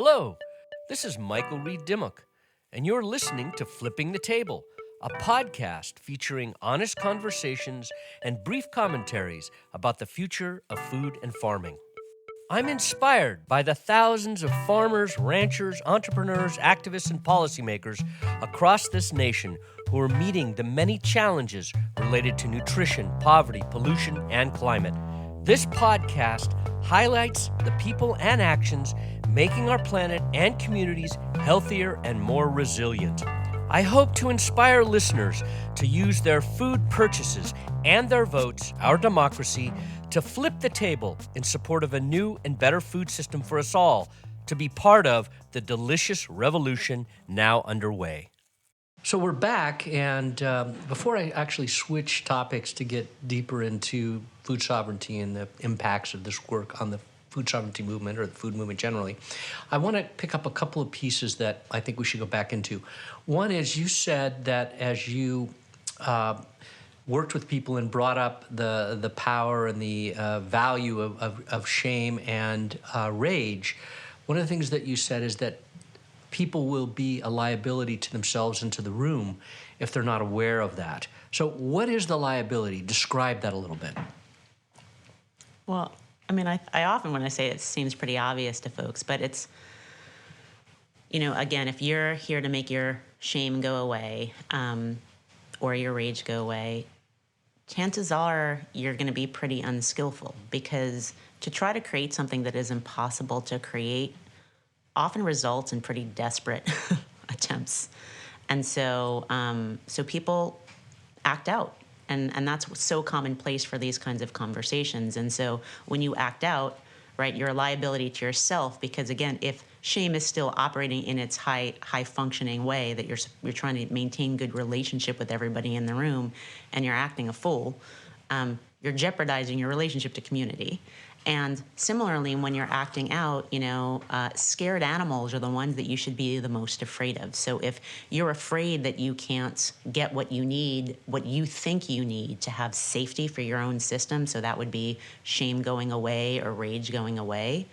Hello, this is Michael Reed Dimmock, and you're listening to Flipping the Table, a podcast featuring honest conversations and brief commentaries about the future of food and farming. I'm inspired by the thousands of farmers, ranchers, entrepreneurs, activists, and policymakers across this nation who are meeting the many challenges related to nutrition, poverty, pollution, and climate. This podcast highlights the people and actions making our planet and communities healthier and more resilient. I hope to inspire listeners to use their food purchases and their votes, our democracy, to flip the table in support of a new and better food system for us all, to be part of the delicious revolution now underway. So we're back, and before I actually switch topics to get deeper into food sovereignty and the impacts of this work on the food sovereignty movement or the food movement generally, I want to pick up a couple of pieces that I think we should go back into. One is you said that as you worked with people and brought up the power and the value of shame and rage, one of the things that you said is that people will be a liability to themselves and to the room if they're not aware of that. So what is the liability? Describe that a little bit. Well, I mean, I often, when I say it, seems pretty obvious to folks, but it's, again, if you're here to make your shame go away or your rage go away, chances are you're going to be pretty unskillful, because to try to create something that is impossible to create often results in pretty desperate attempts. And so people act out. And that's so commonplace for these kinds of conversations. And so when you act out, right, you're a liability to yourself, because again, if shame is still operating in its high functioning way, that you're trying to maintain good relationship with everybody in the room, and you're acting a fool, you're jeopardizing your relationship to community. And similarly, when you're acting out, scared animals are the ones that you should be the most afraid of. So if you're afraid that you can't get what you need, what you think you need to have safety for your own system, so that would be shame going away or rage going away,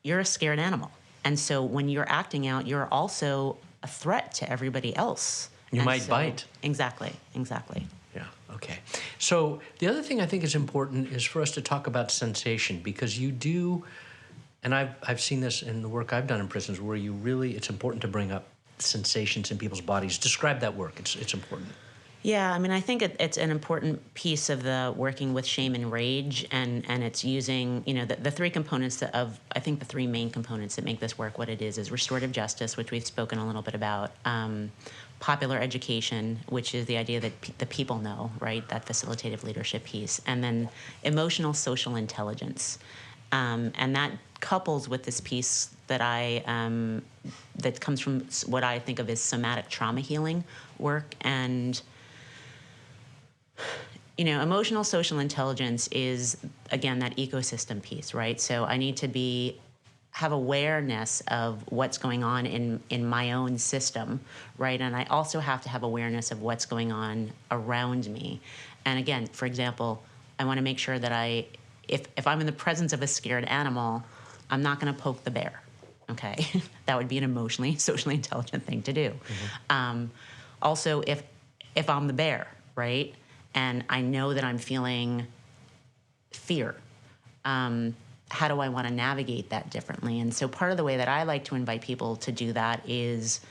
you're a scared animal. And so when you're acting out, you're also a threat to everybody else. You might bite. Exactly. Yeah, okay. So the other thing I think is important is for us to talk about sensation, because you do, and I've seen this in the work I've done in prisons, where it's important to bring up sensations in people's bodies. Describe that work. It's important. Yeah, I mean, I think it's an important piece of the working with shame and rage, and it's using, the three components I think the three main components that make this work what it is restorative justice, which we've spoken a little bit about, popular education, which is the idea that the people know, right, that facilitative leadership piece, and then emotional social intelligence. And that couples with this piece that that comes from what I think of as somatic trauma healing work. And emotional social intelligence is, again, that ecosystem piece, right? So I need to have awareness of what's going on in my own system, right? And I also have to have awareness of what's going on around me. And again, for example, I want to make sure that if I'm in the presence of a scared animal, I'm not going to poke the bear, okay? That would be an emotionally, socially intelligent thing to do. Mm-hmm. Also, if I'm the bear, right, and I know that I'm feeling fear, how do I want to navigate that differently? And so part of the way that I like to invite people to do that is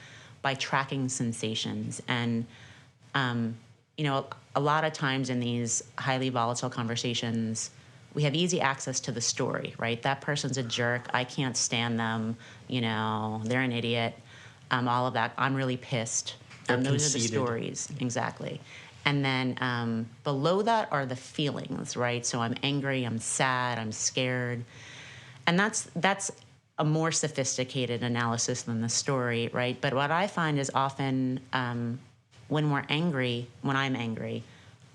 by tracking sensations. And, a lot of times in these highly volatile conversations, we have easy access to the story, right? That person's a jerk. I can't stand them. They're an idiot. All of that. I'm really pissed. Those are the stories. Exactly. And then below that are the feelings, right? So I'm angry, I'm sad, I'm scared. And that's a more sophisticated analysis than the story, right? But what I find is often when I'm angry,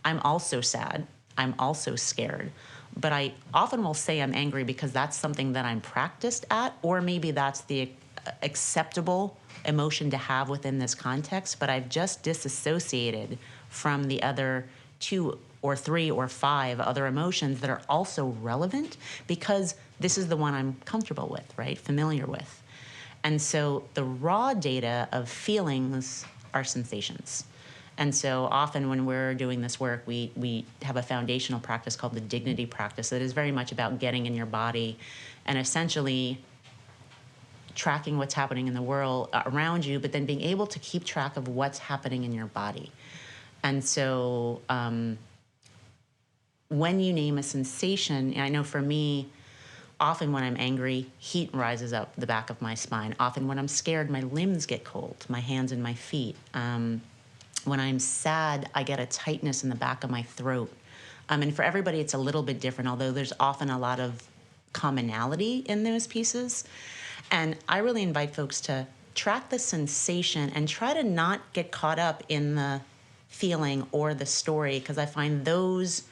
I'm also sad, I'm also scared. But I often will say I'm angry because that's something that I'm practiced at, or maybe that's the acceptable emotion to have within this context, but I've just disassociated from the other 2 or 3 or 5 other emotions that are also relevant, because this is the one I'm comfortable with, right? Familiar with. And so the raw data of feelings are sensations. And so often when we're doing this work, we have a foundational practice called the dignity practice that is very much about getting in your body and essentially tracking what's happening in the world around you, but then being able to keep track of what's happening in your body. And so when you name a sensation, and I know for me, often when I'm angry, heat rises up the back of my spine. Often when I'm scared, my limbs get cold, my hands and my feet. When I'm sad, I get a tightness in the back of my throat. And for everybody, it's a little bit different, although there's often a lot of commonality in those pieces. And I really invite folks to track the sensation and try to not get caught up in the feeling or the story, because I find those,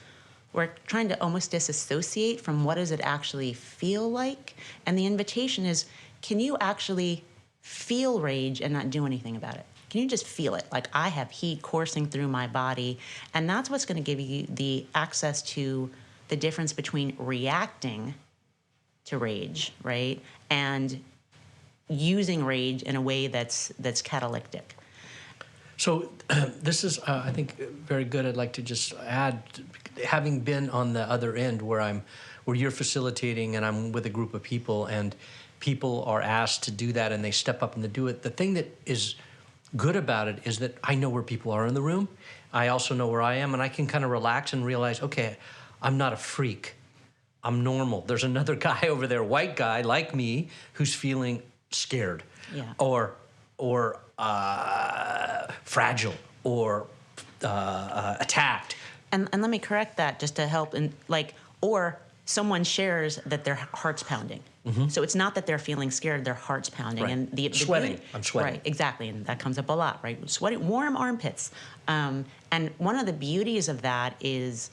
we're trying to almost disassociate from what does it actually feel like. And the invitation is, can you actually feel rage and not do anything about it? Can you just feel it? Like, I have heat coursing through my body. And that's what's going to give you the access to the difference between reacting to rage, right? And using rage in a way that's catalytic. So this is, I think, very good. I'd like to just add, having been on the other end where you're facilitating and I'm with a group of people and people are asked to do that and they step up and they do it. The thing that is good about it is that I know where people are in the room. I also know where I am, and I can kind of relax and realize, okay, I'm not a freak. I'm normal. There's another guy over there, white guy like me, who's feeling scared, or fragile, or attacked. And let me correct that just to help. Or someone shares that their heart's pounding. Mm-hmm. So it's not that they're feeling scared; their heart's pounding, right. And the sweating. I'm sweating. Right, exactly, and that comes up a lot, right? Sweating, warm armpits. And one of the beauties of that is,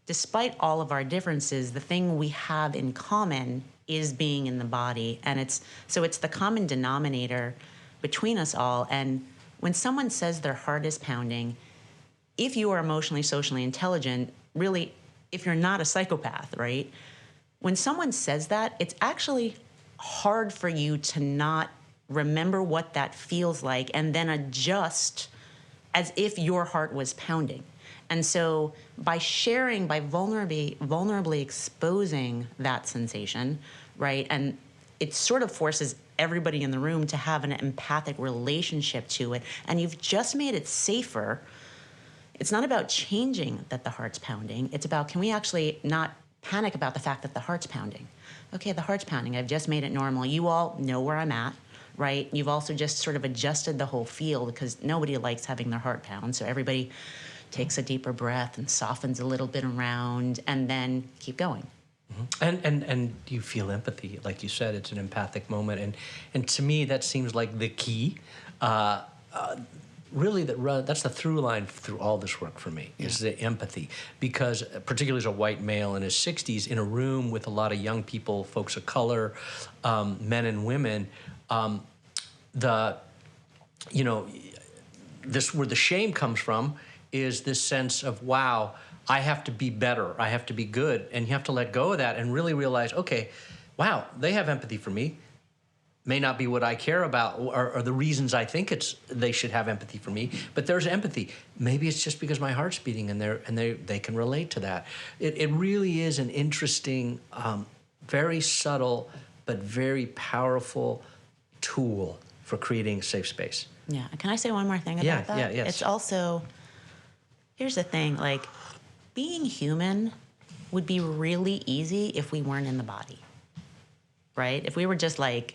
despite all of our differences, the thing we have in common is being in the body, and it's the common denominator between us all. And when someone says their heart is pounding, if you are emotionally, socially intelligent, really, if you're not a psychopath, right? When someone says that, it's actually hard for you to not remember what that feels like and then adjust as if your heart was pounding. And so by sharing, by vulnerably exposing that sensation, right, and it sort of forces everybody in the room to have an empathic relationship to it, and you've just made it safer. It's not about changing that the heart's pounding. It's about, can we actually not panic about the fact that the heart's pounding? Okay, the heart's pounding. I've just made it normal. You all know where I'm at, right? You've also just sort of adjusted the whole field, because nobody likes having their heart pound. So everybody takes a deeper breath and softens a little bit around, and then keep going. Mm-hmm. And you feel empathy, like you said, it's an empathic moment, and to me that seems like the key. Really, that's the through line through all this work for me, is the empathy. Because particularly as a white male in his 60s, in a room with a lot of young people, folks of color, men and women, this where the shame comes from is this sense of, wow, I have to be better, I have to be good, and you have to let go of that and really realize, okay, wow, they have empathy for me. May not be what I care about or the reasons I think they should have empathy for me, but there's empathy. Maybe it's just because my heart's beating and they can relate to that. It really is an interesting, very subtle, but very powerful tool for creating a safe space. Yeah. Can I say one more thing about that? Yeah, yes. It's also, here's the thing, like, being human would be really easy if we weren't in the body, right? If we were just like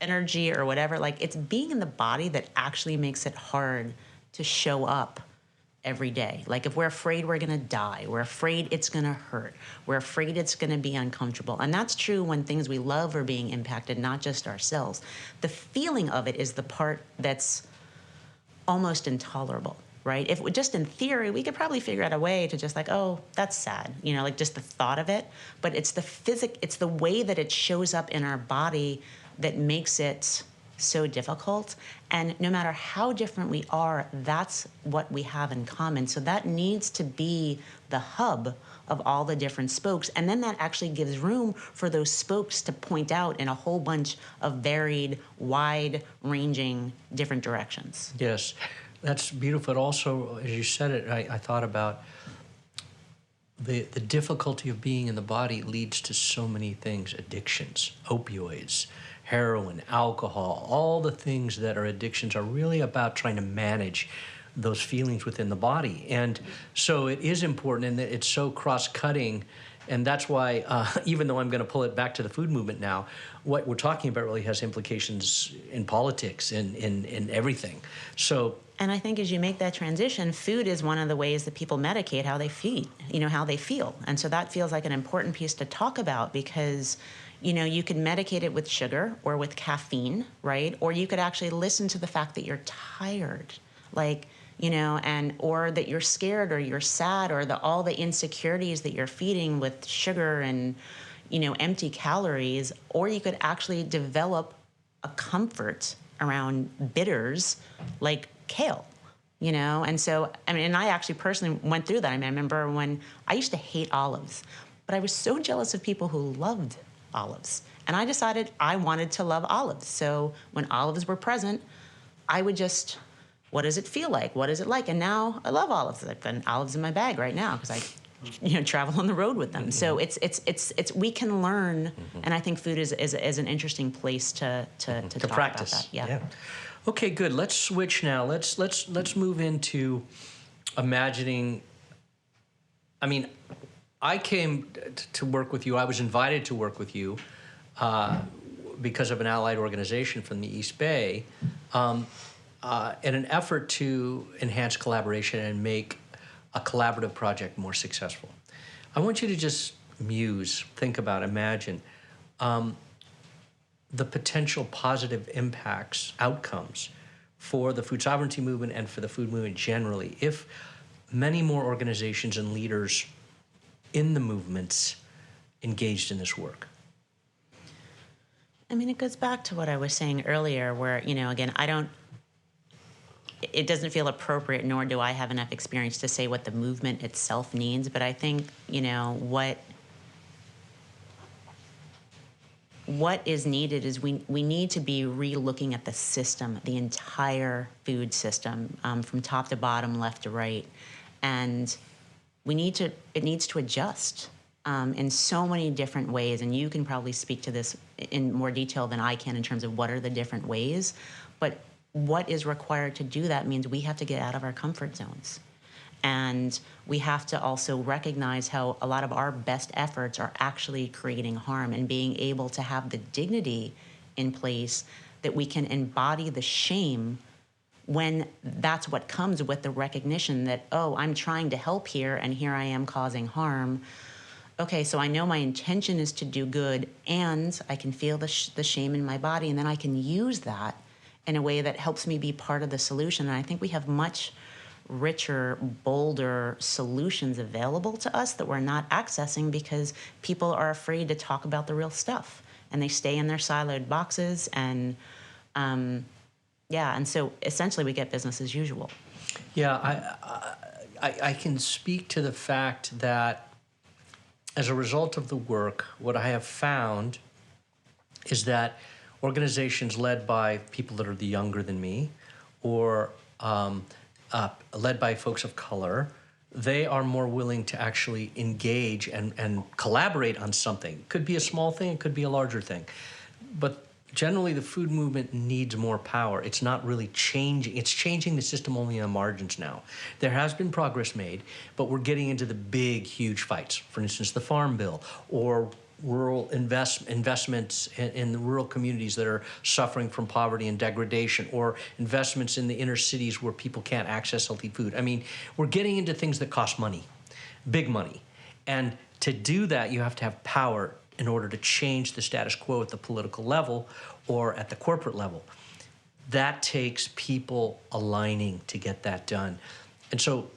energy or whatever, like, it's being in the body that actually makes it hard to show up every day. Like, if we're afraid we're going to die, we're afraid it's going to hurt, we're afraid it's going to be uncomfortable. And that's true when things we love are being impacted, not just ourselves. The feeling of it is the part that's almost intolerable, right? If just in theory, we could probably figure out a way to just like, oh, that's sad, like just the thought of it. But it's it's the way that it shows up in our body that makes it so difficult. And no matter how different we are, that's what we have in common. So that needs to be the hub of all the different spokes. And then that actually gives room for those spokes to point out in a whole bunch of varied, wide-ranging different directions. Yes, that's beautiful. It also, as you said it, I thought about the difficulty of being in the body leads to so many things: addictions, opioids, heroin, alcohol. All the things that are addictions are really about trying to manage those feelings within the body. And so it is important, and it's so cross-cutting. And that's why, even though I'm going to pull it back to the food movement now, what we're talking about really has implications in politics, in everything. So, and I think as you make that transition, food is one of the ways that people medicate how they feed, how they feel. And so that feels like an important piece to talk about, because, you can medicate it with sugar or with caffeine, right? Or you could actually listen to the fact that you're tired, or that you're scared or you're sad, or all the insecurities that you're feeding with sugar and, empty calories. Or you could actually develop a comfort around bitters like kale, And so, and I actually personally went through that. I remember when I used to hate olives, but I was so jealous of people who loved olives. And I decided I wanted to love olives. So when olives were present, I would just, what does it feel like? What is it like? And now I love olives. I've got olives in my bag right now because I travel on the road with them. Mm-hmm. So it's we can learn, mm-hmm. and I think food is an interesting place to talk practice. About that. Yeah. Okay, good. Let's switch now. Let's move into imagining. I came to work with you. I was invited to work with you because of an allied organization from the East Bay, in an effort to enhance collaboration and make a collaborative project more successful. I want you to just muse, think about, imagine the potential positive impacts, outcomes for the food sovereignty movement and for the food movement generally if many more organizations and leaders in the movements engaged in this work. It goes back to what I was saying earlier where, again, it doesn't feel appropriate, nor do I have enough experience to say what the movement itself needs. But I think, what is needed is we need to be re-looking at the system, the entire food system, from top to bottom, left to right. And it needs to adjust in so many different ways. And you can probably speak to this in more detail than I can in terms of what are the different ways. But what is required to do that means we have to get out of our comfort zones. And we have to also recognize how a lot of our best efforts are actually creating harm, and being able to have the dignity in place that we can embody the shame when that's what comes with the recognition that, oh, I'm trying to help here and here I am causing harm. Okay, so I know my intention is to do good, and I can feel the shame in my body, and then I can use that in a way that helps me be part of the solution. And I think we have much richer, bolder solutions available to us that we're not accessing because people are afraid to talk about the real stuff, and they stay in their siloed boxes. And and so essentially we get business as usual. Yeah, I can speak to the fact that as a result of the work, what I have found is that organizations led by people that are the younger than me, or led by folks of color, they are more willing to actually engage and collaborate on something. It could be a small thing, it could be a larger thing. But generally the food movement needs more power. It's not really changing. It's changing the system only in the margins now. There has been progress made, but we're getting into the big, huge fights. For instance, the Farm Bill, or rural investments in the rural communities that are suffering from poverty and degradation, or investments in the inner cities where people can't access healthy food. We're getting into things that cost money, big money. And to do that, you have to have power in order to change the status quo at the political level or at the corporate level. That takes people aligning to get that done. And so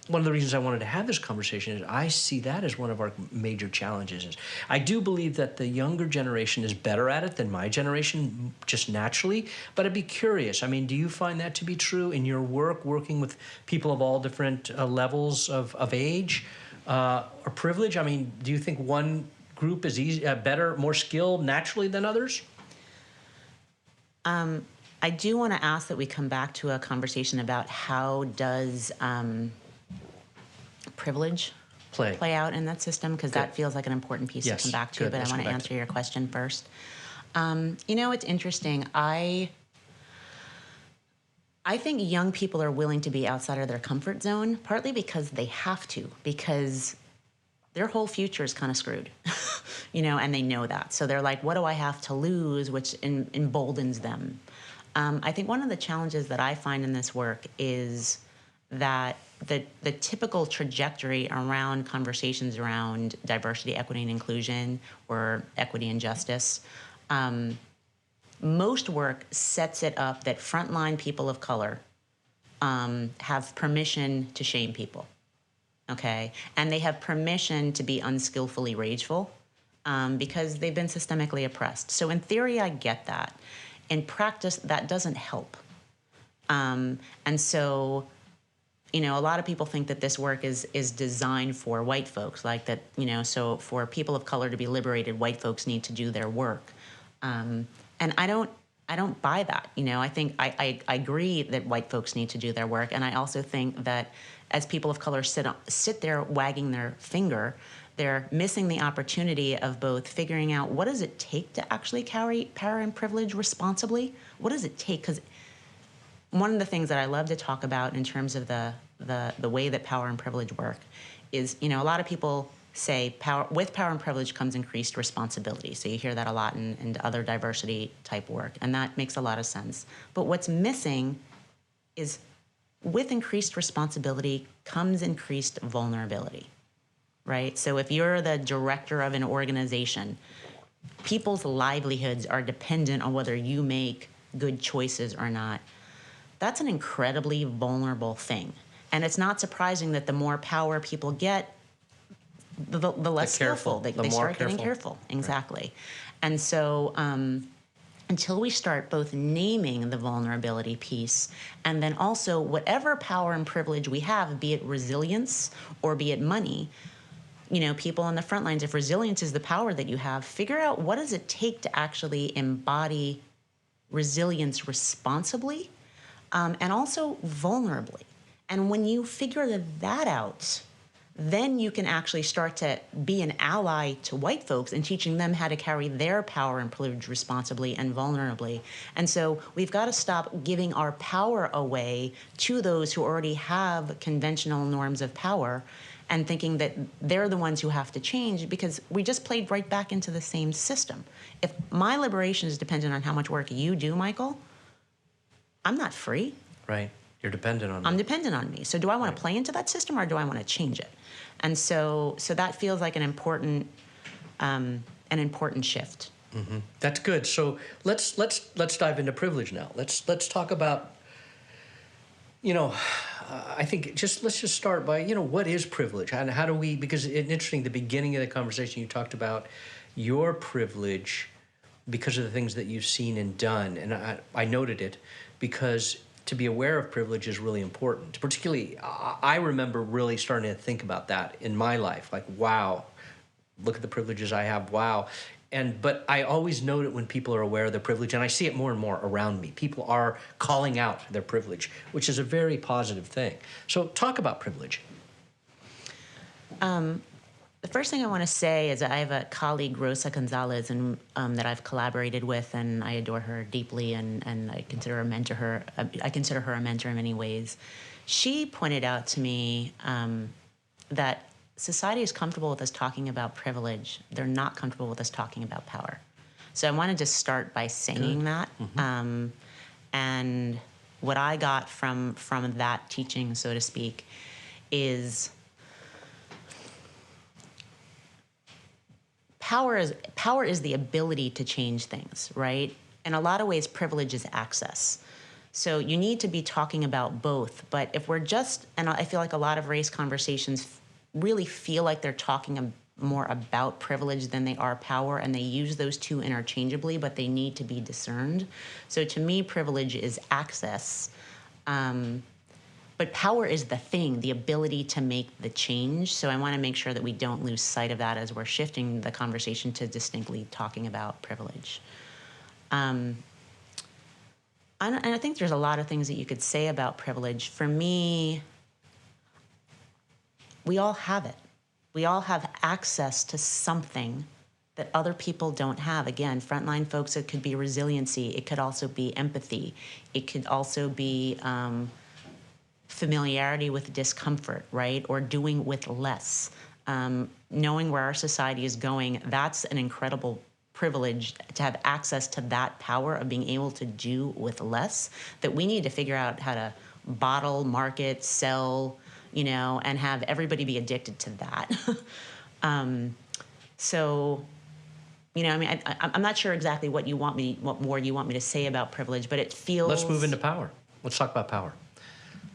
one of the reasons I wanted to have this conversation is I see that as one of our major challenges. I do believe that the younger generation is better at it than my generation, just naturally, but I'd be curious. Do you find that to be true in your work, working with people of all different levels of age? or privilege? I mean, do you think one group is better, more skilled naturally than others? I do want to ask that we come back to a conversation about how does privilege play out in that system, because that feels like an important piece to come back to. But I want to answer your question first. It's interesting. I think young people are willing to be outside of their comfort zone, partly because they have to, because their whole future is kind of screwed, and they know that. So they're like, what do I have to lose? Which emboldens them. I think one of the challenges that I find in this work is that the typical trajectory around conversations around diversity, equity, and inclusion, or equity and justice, most work sets it up that frontline people of color have permission to shame people, okay? And they have permission to be unskillfully rageful because they've been systemically oppressed. So in theory, I get that. In practice, that doesn't help. And so, a lot of people think that this work is designed for white folks, like that, so for people of color to be liberated, white folks need to do their work. And I don't buy that. I think I agree that white folks need to do their work. And I also think that as people of color sit there wagging their finger, they're missing the opportunity of both figuring out what does it take to actually carry power and privilege responsibly? What does it take? Because one of the things that I love to talk about in terms of the way that power and privilege work is, a lot of people say with power and privilege comes increased responsibility. So you hear that a lot in other diversity type work, and that makes a lot of sense. But what's missing is with increased responsibility comes increased vulnerability, right? So if you're the director of an organization, people's livelihoods are dependent on whether you make good choices or not. That's an incredibly vulnerable thing. And it's not surprising that the more power people get, the less skillful they start getting careful. Exactly. Right. And so until we start both naming the vulnerability piece and then also whatever power and privilege we have, be it resilience or be it money, people on the front lines, if resilience is the power that you have, figure out what does it take to actually embody resilience responsibly and also vulnerably. And when you figure that out, then you can actually start to be an ally to white folks and teaching them how to carry their power and privilege responsibly and vulnerably. And so we've got to stop giving our power away to those who already have conventional norms of power and thinking that they're the ones who have to change, because we just played right back into the same system. If my liberation is dependent on how much work you do, Michael, I'm not free. Right. You're dependent on me. I'm dependent on me. So do I want to play into that system or do I want to change it? And so that feels like an important shift. Mm-hmm. That's good. So let's dive into privilege now. Let's talk about, I think let's just start by, what is privilege? And how do we, because it's interesting, the beginning of the conversation you talked about your privilege because of the things that you've seen and done. And I noted it because to be aware of privilege is really important. Particularly, I remember really starting to think about that in my life. Like, wow, look at the privileges I have. Wow. But I always note it when people are aware of their privilege, and I see it more and more around me. People are calling out their privilege, which is a very positive thing. So talk about privilege. The first thing I want to say is I have a colleague, Rosa Gonzalez, and that I've collaborated with, and I adore her deeply, and I consider her a mentor in many ways. She pointed out to me that society is comfortable with us talking about privilege. They're not comfortable with us talking about power. So I wanted to start by saying that. Mm-hmm. And what I got from that teaching, so to speak, is power is the ability to change things, right? In a lot of ways, privilege is access. So you need to be talking about both. But if we're and I feel like a lot of race conversations really feel like they're talking more about privilege than they are power, and they use those two interchangeably, but they need to be discerned. So to me, privilege is access. but power is the thing, the ability to make the change. So I want to make sure that we don't lose sight of that as we're shifting the conversation to distinctly talking about privilege. And I think there's a lot of things that you could say about privilege. For me, we all have it. We all have access to something that other people don't have. Again, frontline folks, it could be resiliency. It could also be empathy. It could also be familiarity with discomfort, right? Or doing with less. Knowing where our society is going, that's an incredible privilege to have access to that power of being able to do with less, that we need to figure out how to bottle, market, sell, and have everybody be addicted to that. So, I'm not sure exactly what more you want me to say about privilege, but it feels... Let's move into power. Let's talk about power.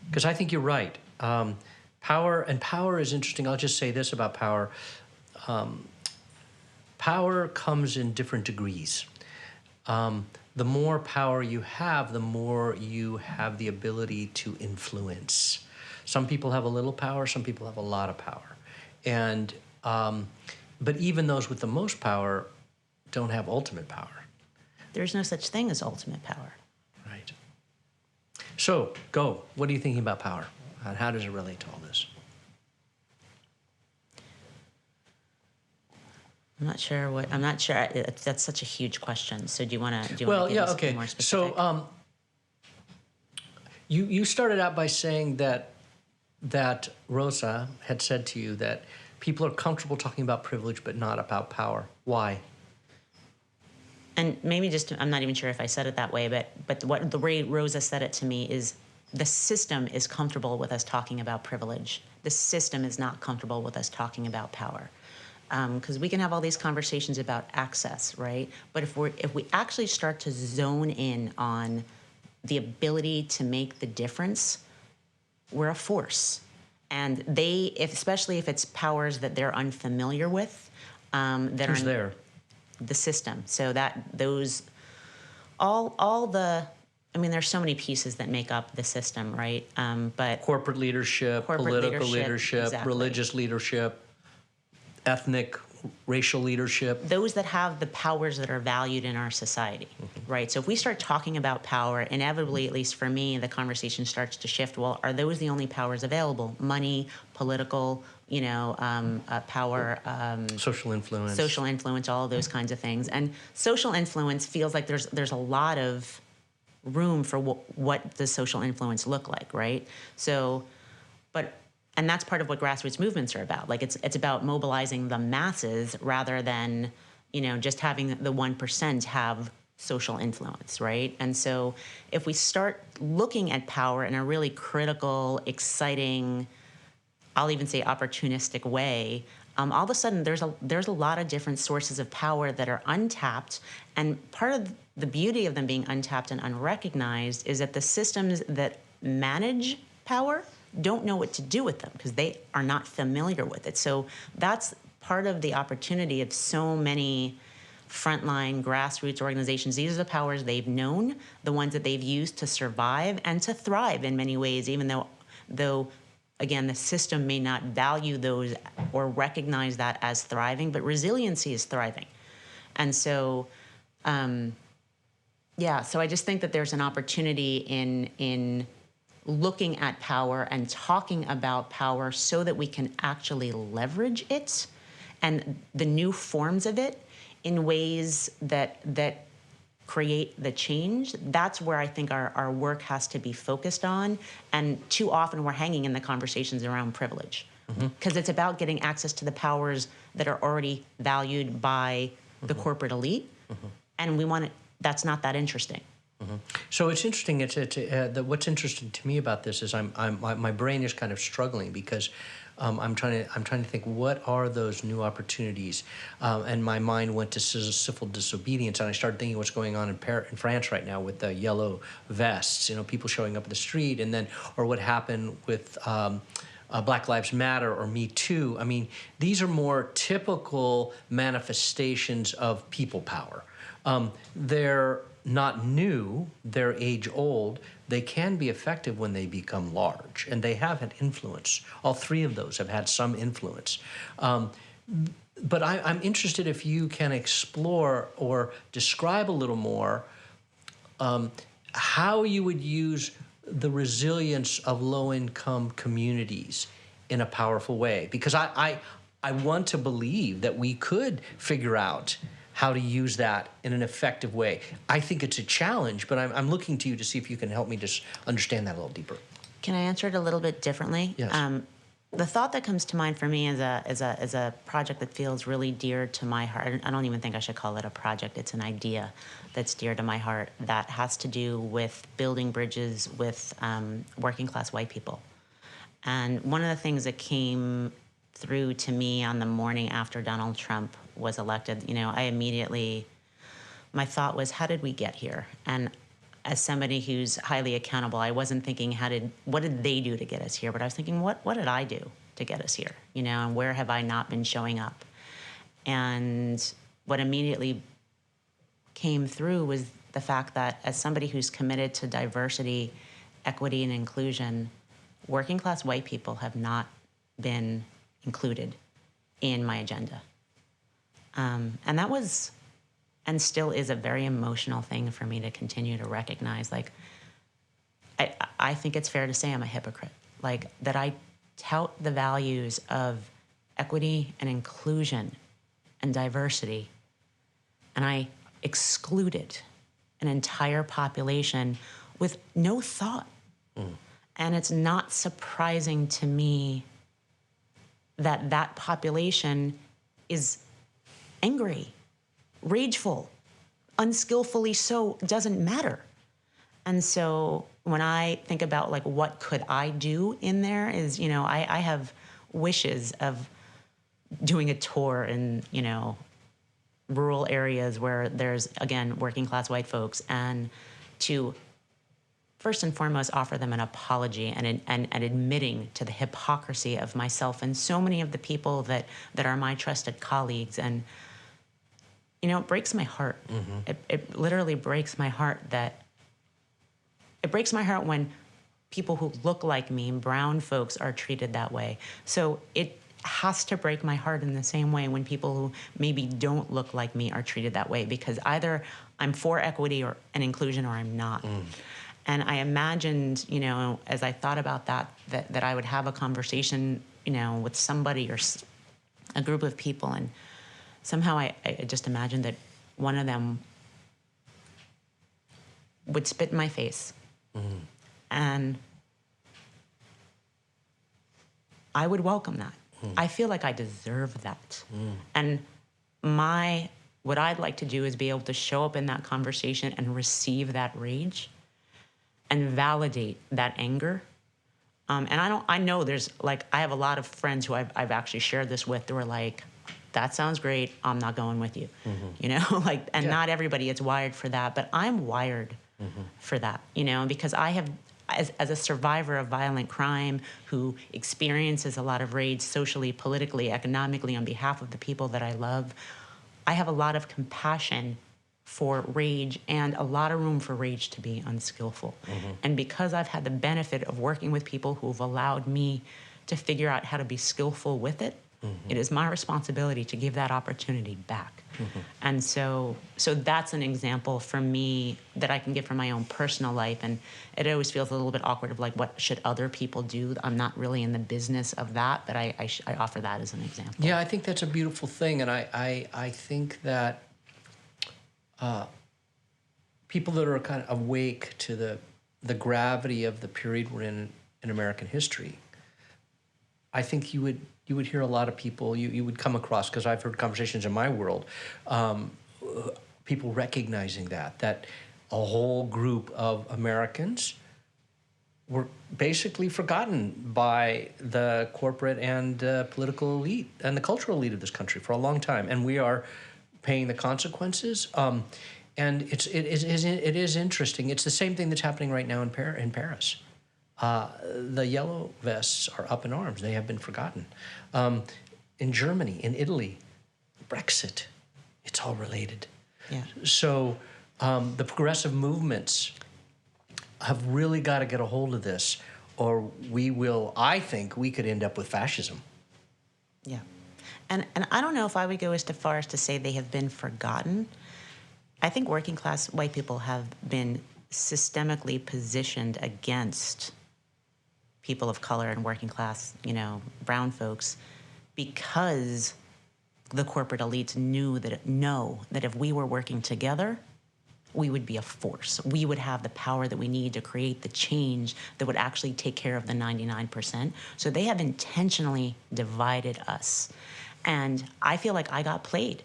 Because I think you're right. Power is interesting. I'll just say this about power. Power comes in different degrees. The more power you have, the more you have the ability to influence. Some people have a little power, some people have a lot of power. And, but even those with the most power don't have ultimate power. There's no such thing as ultimate power. Right. So, go. What are you thinking about power? And how does it relate to all this? I'm not sure. That's such a huge question. So do you want to Well, give yeah, us okay. more specific? So you started out by saying that Rosa had said to you that people are comfortable talking about privilege but not about power. Why? And maybe I'm not even sure if I said it that way, but what the way Rosa said it to me is the system is comfortable with us talking about privilege. The system is not comfortable with us talking about power. Because we can have all these conversations about access, right? But if we actually start to zone in on the ability to make the difference, we're a force. And especially if it's powers that they're unfamiliar with, that Who's are there? The system. So there's so many pieces that make up the system, right? But Corporate leadership, political leadership, exactly. Religious leadership, ethnic, racial leadership. Those that have the powers that are valued in our society, right? So if we start talking about power, inevitably, at least for me, the conversation starts to shift. Well, are those the only powers available? Money, political, power, Social influence, all of those kinds of things. And social influence feels like there's a lot of room for what does social influence look like, right? So, and that's part of what grassroots movements are about. Like it's about mobilizing the masses rather than, just having the 1% have social influence, right? And so if we start looking at power in a really critical, exciting, I'll even say opportunistic way, all of a sudden there's a lot of different sources of power that are untapped. And part of the beauty of them being untapped and unrecognized is that the systems that manage power don't know what to do with them because they are not familiar with it. So that's part of the opportunity of so many frontline grassroots organizations. These are the powers they've known, the ones that they've used to survive and to thrive in many ways, even though again, the system may not value those or recognize that as thriving, but resiliency is thriving. And so, so I just think that there's an opportunity in looking at power and talking about power so that we can actually leverage it and the new forms of it in ways that create the change. That's where I think our work has to be focused on. And too often we're hanging in the conversations around privilege because it's about getting access to the powers that are already valued by the corporate elite. And that's not that interesting. So it's interesting. What's interesting to me about this is my brain is kind of struggling because I'm trying to think what are those new opportunities, and my mind went to civil disobedience, and I started thinking what's going on in France right now with the yellow vests, people showing up in the street, or what happened with Black Lives Matter or Me Too. I mean, these are more typical manifestations of people power. not new, they're age old, they can be effective when they become large. And they have had influence. All three of those have had some influence. But I'm interested if you can explore or describe a little more how you would use the resilience of low-income communities in a powerful way. Because I want to believe that we could figure out how to use that in an effective way. I think it's a challenge, but I'm looking to you to see if you can help me just understand that a little deeper. Can I answer it a little bit differently? Yes. The thought that comes to mind for me is a project that feels really dear to my heart. I don't even think I should call it a project. It's an idea that's dear to my heart that has to do with building bridges with working class white people. And one of the things that came through to me on the morning after Donald Trump was elected, my thought was, how did we get here? And as somebody who's highly accountable, I wasn't thinking, what did they do to get us here? But I was thinking, what did I do to get us here? And where have I not been showing up? And what immediately came through was the fact that as somebody who's committed to diversity, equity, and inclusion, working class white people have not been included in my agenda. And that was, and still is, a very emotional thing for me to continue to recognize. I think it's fair to say I'm a hypocrite. That I tout the values of equity and inclusion and diversity, and I excluded an entire population with no thought. And it's not surprising to me that population is angry, rageful, unskillfully so, doesn't matter. And so when I think about what could I do in there is, I have wishes of doing a tour in, rural areas where there's, again, working class white folks, and to first and foremost offer them an apology and admitting to the hypocrisy of myself and so many of the people that are my trusted colleagues. And it breaks my heart. It literally breaks my heart when people who look like me, brown folks, are treated that way. So it has to break my heart in the same way when people who maybe don't look like me are treated that way, because either I'm for equity and inclusion or I'm not. And I imagined, as I thought about that I would have a conversation, with somebody or a group of people, and somehow I just imagined that one of them would spit in my face. And I would welcome that. I feel like I deserve that. And what I'd like to do is be able to show up in that conversation and receive that rage and validate that anger. And I know there's I have a lot of friends who I've actually shared this with who are like, that sounds great, I'm not going with you. Not everybody is wired for that, but I'm wired for that, because I have, as a survivor of violent crime who experiences a lot of rage socially, politically, economically on behalf of the people that I love, I have a lot of compassion for rage and a lot of room for rage to be unskillful. And because I've had the benefit of working with people who've allowed me to figure out how to be skillful with it, it is my responsibility to give that opportunity back. And so that's an example for me that I can give from my own personal life. And it always feels a little bit awkward of what should other people do? I'm not really in the business of that, but I offer that as an example. Yeah, I think that's a beautiful thing. And I think that people that are kind of awake to the gravity of the period we're in American history, I think you would hear a lot of people, you would come across, because I've heard conversations in my world, people recognizing that a whole group of Americans were basically forgotten by the corporate and political elite and the cultural elite of this country for a long time. And we are paying the consequences. And it is interesting. It's the same thing that's happening right now in Paris. The yellow vests are up in arms. They have been forgotten. In Germany, in Italy, Brexit, it's all related. Yeah. So The progressive movements have really got to get a hold of this, or I think we could end up with fascism. Yeah. And I don't know if I would go as far as to say they have been forgotten. I think working class white people have been systemically positioned against people of color and working class, brown folks, because the corporate elites know that if we were working together, we would be a force. We would have the power that we need to create the change that would actually take care of the 99%. So they have intentionally divided us. And I feel like I got played.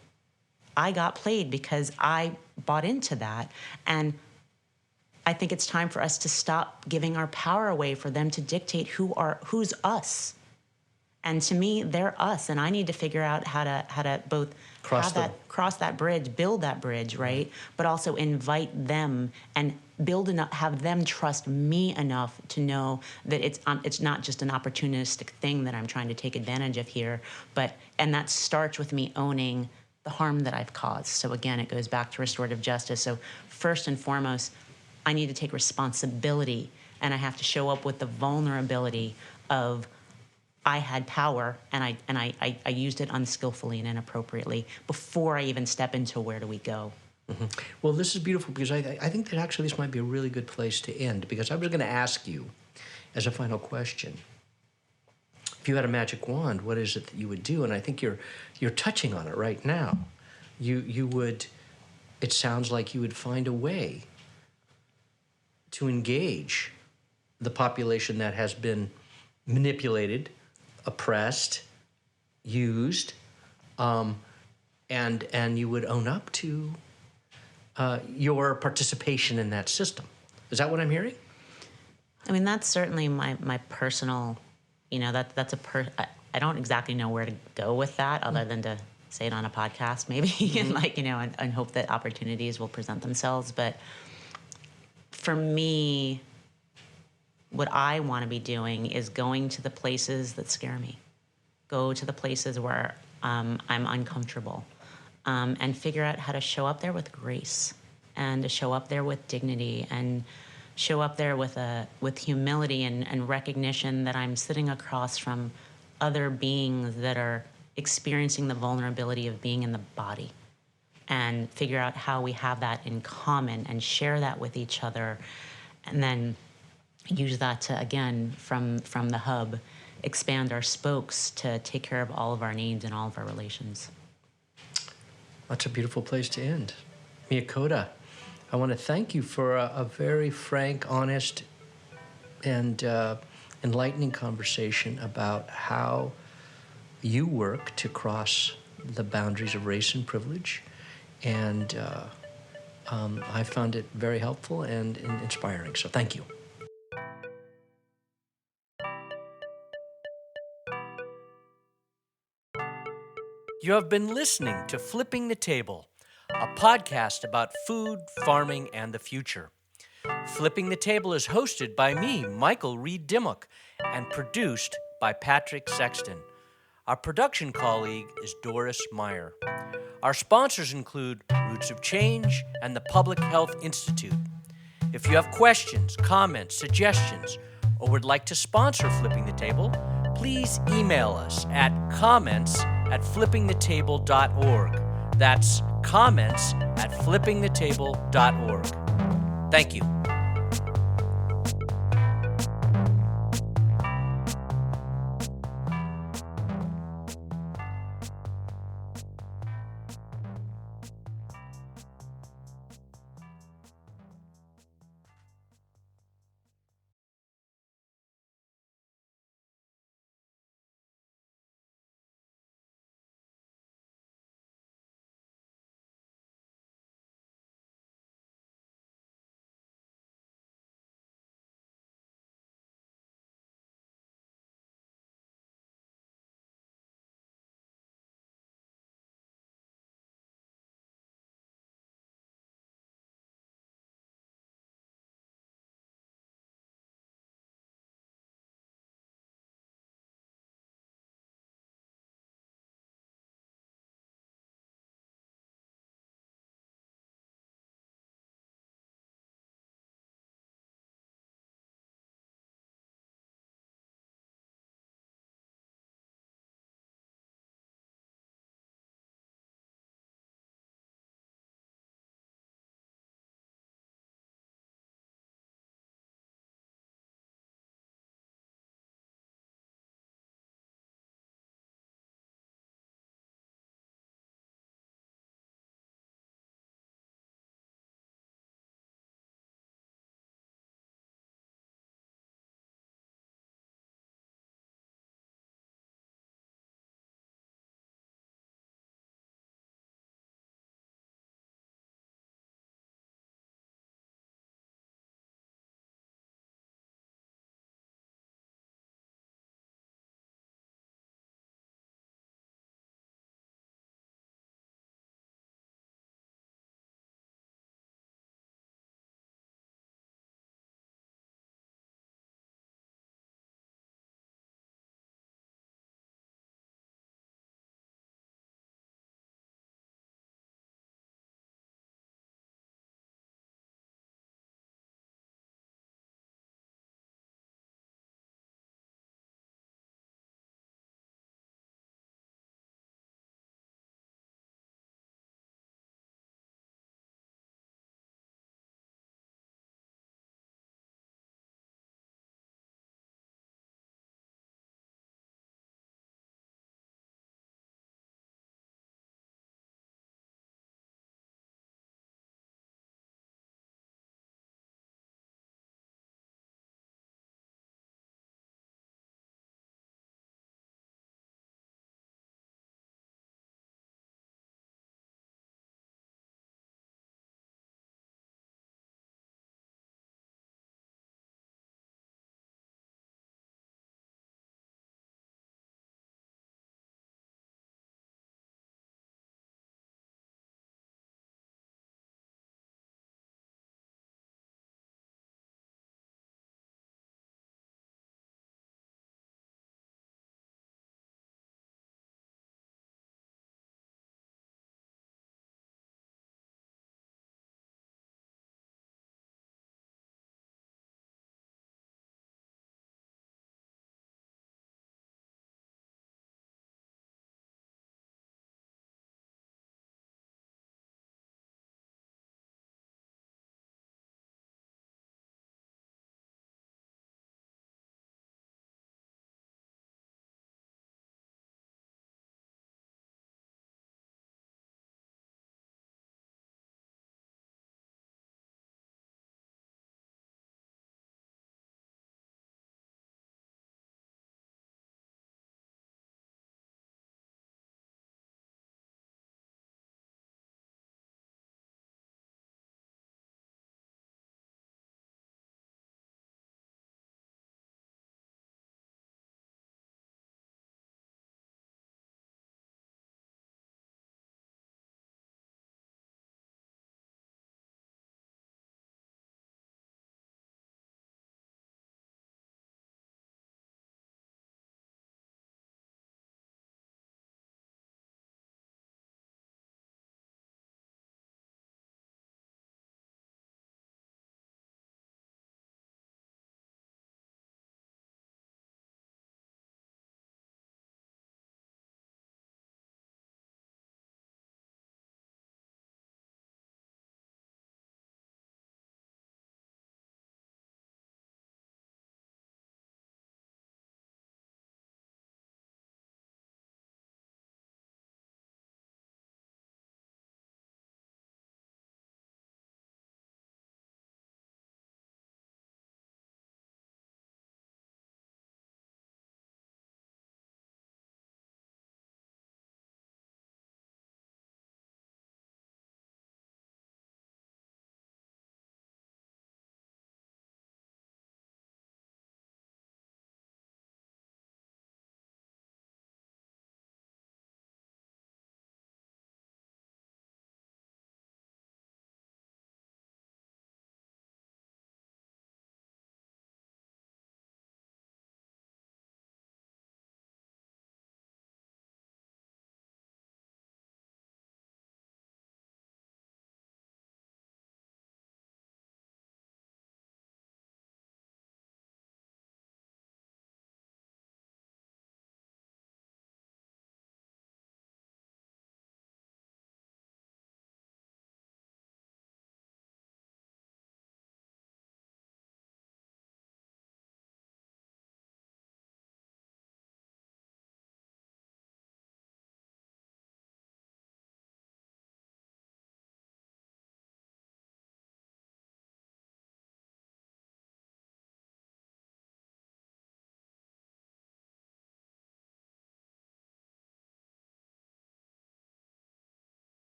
I got played because I bought into that. And I think it's time for us to stop giving our power away for them to dictate who's us. And to me, they're us, and I need to figure out how to both cross that bridge, build that bridge, right? But also invite them and have them trust me enough to know that it's not just an opportunistic thing that I'm trying to take advantage of here, and that starts with me owning the harm that I've caused. So again, it goes back to restorative justice. So first and foremost, I need to take responsibility, and I have to show up with the vulnerability of I had power, and I used it unskillfully and inappropriately before I even step into where do we go. Mm-hmm. Well, this is beautiful because I think that actually this might be a really good place to end, because I was going to ask you as a final question, if you had a magic wand, what is it that you would do? And I think you're touching on it right now. You would, it sounds like you would find a way to engage the population that has been manipulated, oppressed, used, and you would own up to your participation in that system. Is that what I'm hearing? I mean, that's certainly my personal, that's I don't exactly know where to go with that other than to say it on a podcast maybe, mm-hmm. and hope that opportunities will present themselves. But for me, what I want to be doing is going to the places that scare me, go to the places where I'm uncomfortable, and figure out how to show up there with grace, and to show up there with dignity, and show up there with humility and recognition that I'm sitting across from other beings that are experiencing the vulnerability of being in the body, and figure out how we have that in common and share that with each other, and then use that to, again, from the hub, expand our spokes to take care of all of our needs and all of our relations. That's a beautiful place to end. Miakoda, I want to thank you for a very frank, honest, and enlightening conversation about how you work to cross the boundaries of race and privilege. And I found it very helpful and inspiring. So thank you. You have been listening to Flipping the Table, a podcast about food, farming, and the future. Flipping the Table is hosted by me, Michael Reed Dimmock, and produced by Patrick Sexton. Our production colleague is Doris Meyer. Our sponsors include Roots of Change and the Public Health Institute. If you have questions, comments, suggestions, or would like to sponsor Flipping the Table, please email us at comments@flippingthetable.org. That's comments@flippingthetable.org. Thank you.